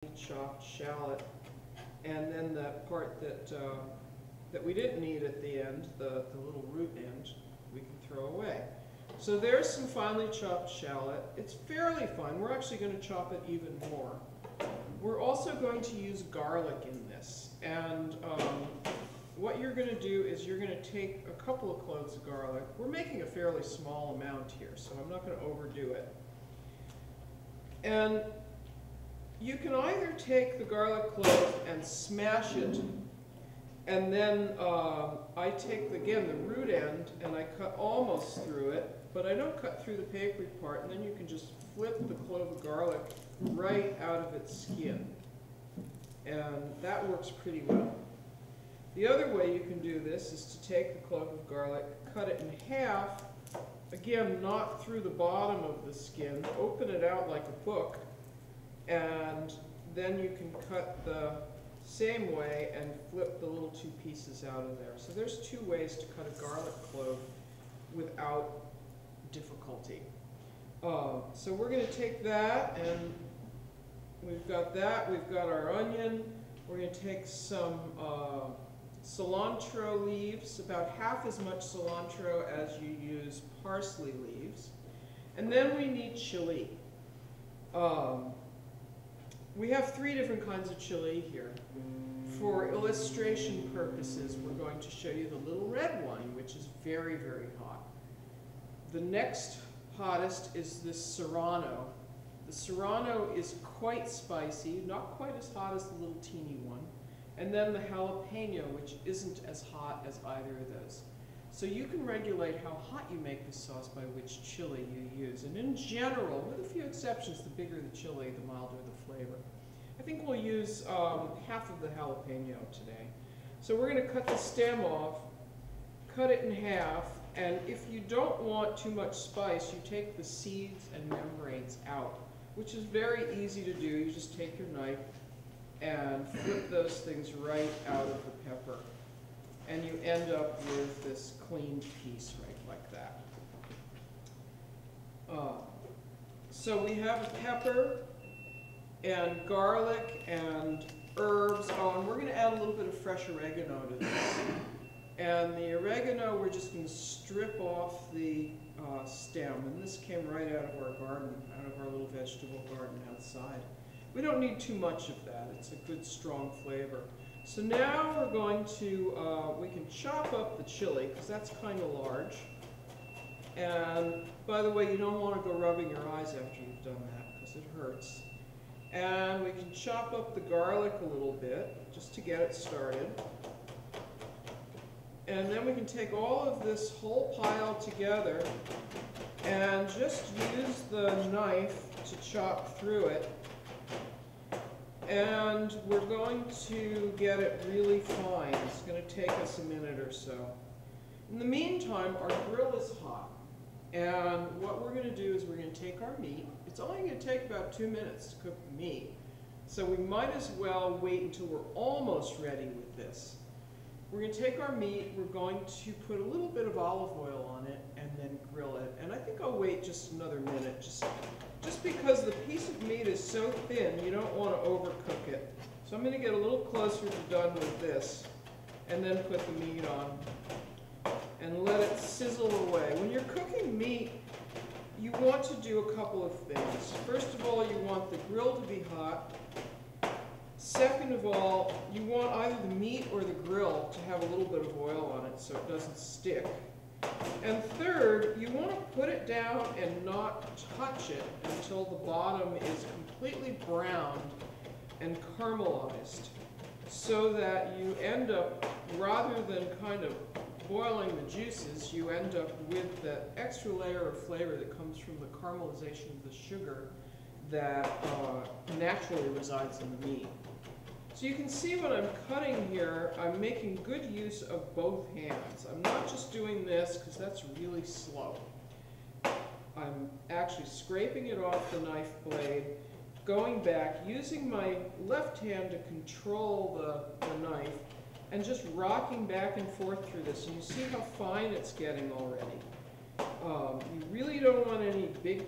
chopped shallot, and then that part that we didn't need at the end, the little root end, we can throw away. So there's some finely chopped shallot. It's fairly fine. We're actually going to chop it even more. We're also going to use garlic in this, and what you're going to do is you're going to take a couple of cloves of garlic. We're making a fairly small amount here, so I'm not going to overdo it. And you can either take the garlic clove and smash it, and then I take, again, the root end, and I cut almost through it, but I don't cut through the papery part, and then you can just flip the clove of garlic right out of its skin. And that works pretty well. The other way you can do this is to take the clove of garlic, cut it in half, again, not through the bottom of the skin, open it out like a book, and then you can cut the same way and flip the little two pieces out of there. So there's two ways to cut a garlic clove without difficulty. So we're going to take that, and we've got that, we've got our onion. We're going to take some cilantro leaves, about half as much cilantro as you use parsley leaves. And then we need chili. We have three different kinds of chili here. For illustration purposes, we're going to show you the little red one, which is very, very hot. The next hottest is this serrano. The serrano is quite spicy, not quite as hot as the little teeny one. And then the jalapeno, which isn't as hot as either of those. So you can regulate how hot you make the sauce by which chili you use. And in general, with a few exceptions, the bigger the chili, the milder the flavor. I think we'll use half of the jalapeno today. So we're going to cut the stem off, cut it in half, and if you don't want too much spice, you take the seeds and membranes out, which is very easy to do. You just take your knife and flip those things right out of the pepper. And you end up with this cleaned piece right like that. So we have a pepper and garlic and herbs. And we're going to add a little bit of fresh oregano to this. And the oregano, we're just going to strip off the stem. And this came right out of our garden, out of our little vegetable garden outside. We don't need too much of that. It's a good, strong flavor. So now we're going to, we can chop up the chili, because that's kind of large. And by the way, you don't want to go rubbing your eyes after you've done that, because it hurts. And we can chop up the garlic a little bit, just to get it started. And then we can take all of this whole pile together and just use the knife to chop through it. And we're going to get it really fine. It's going to take us a minute or so. In the meantime, our grill is hot. And what we're going to do is we're going to take our meat. It's only going to take about 2 minutes to cook the meat. So we might as well wait until we're almost ready with this. We're going to take our meat, we're going to put a little bit of olive oil on it and then grill it. And I think I'll wait just another minute, just because the piece of meat is so thin, you don't want to overcook it. So I'm going to get a little closer to done with this and then put the meat on and let it sizzle away. When you're cooking meat, you want to do a couple of things. First of all, you want the grill to be hot. Second of all, you want either the meat or the grill to have a little bit of oil on it so it doesn't stick. And third, you want to put it down and not touch it until the bottom is completely browned and caramelized, so that you end up, rather than kind of boiling the juices, you end up with the extra layer of flavor that comes from the caramelization of the sugar that naturally resides in the meat. So you can see when I'm cutting here, I'm making good use of both hands. I'm not just doing this because that's really slow. I'm actually scraping it off the knife blade, going back, using my left hand to control the knife, and just rocking back and forth through this. And you see how fine it's getting already. You really don't want any big